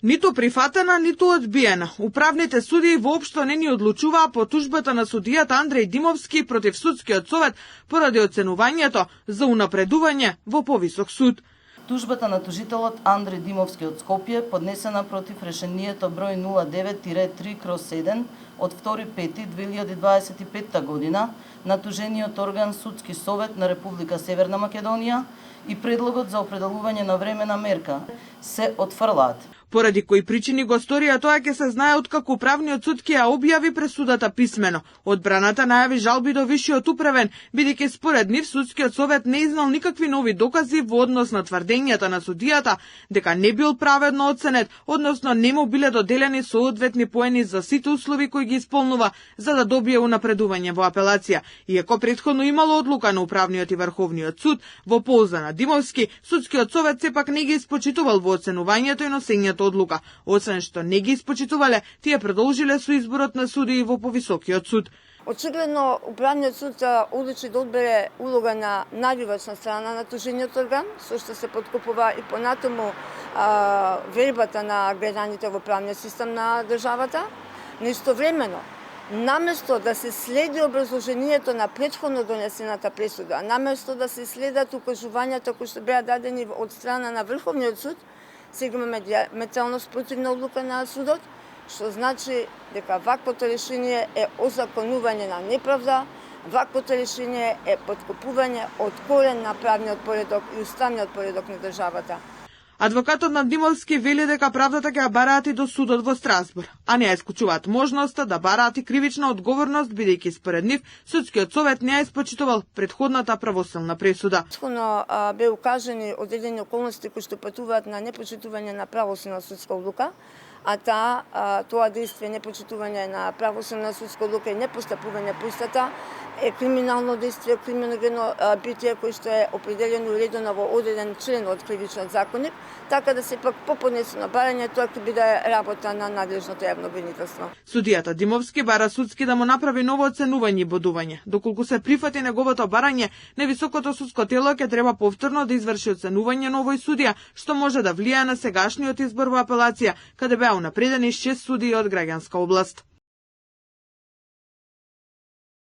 Ниту прифатена, ниту одбиена. Управните судии воопшто не ни одлучуваа по тужбата на судијата Андреј Димовски против судскиот совет поради оценувањето за унапредување во повисок суд. Тужбата на тужителот Андреј Димовски од Скопје, поднесена против решението број 09-3/7 од 2.5.2025 година на тужениот орган Судски совет на Република Северна Македонија и предлогот за определување на времена мерка се отфрлаат. Поради кои причини го сторија тоа ќе се знае откако управниот суд ќе ја објави пресудата писмено. Одбраната најави жалби до висшиот управен, бидејќи според нив судскиот совет не изнал никакви нови докази во однос на тврдењата на судијата дека не бил праведно оценет, односно не му биле доделени соодветни поени за сите услови кои ги исполнува за да добие унапредување во апелација. Иако претходно имало одлука на управниот и врховниот суд во полза на Димовски, судскиот совет сепак не ги испочитувал во оценувањето и носењето одлука. Освен што не ги испочитувале, тие продолжиле со изборот на судии во повисокиот суд. Очигледно, управниот суд одлучи да одбере улога на надвивачна страна на тужениот орган, со што се подкупува и понатаму вербата на граѓаните во правниот систем на државата. Но истовремено, наместо да се следи образложението на претходно донесената пресуда, наместо да се следат укажувањата кои што беа дадени од страна на Врховниот суд, сега имаме диаметрално спротивна одлука на судот, што значи дека ваквото решение е озаконување на неправда, ваквото решение е подкупување од корен на правниот поредок и уставниот поредок на државата. Адвокатот на Димовски вели дека правдата ќе ја бараат и до судот во Страсбург, а не ја исклучуваат можноста да бараат и кривична одговорност, бидејќи според нив судскиот совет не ја испочитувал претходната правосилна пресуда. Претходно бе укажани одредени околности кои што патуваат на непочитување на правосилна судска одлука, а тоа действие непочитување на правосилна судска одлука и непостапување по истата е криминално действие, криминогено битие кој што е определено и уредено во одреден член од Кривичниот законник, така да сепак по поднесено барање тоа ќе биде работа на надлежното јавно обвинителство. Судијата Димовски бара судски да му направи ново оценување и бодување. Доколку се прифати неговото барање, невисокото судско тело ќе треба повторно да изврши оценување на овој судија, што може да влијае на сегашниот избор во апелација, каде беа унапредени 6 судии од граѓанска област.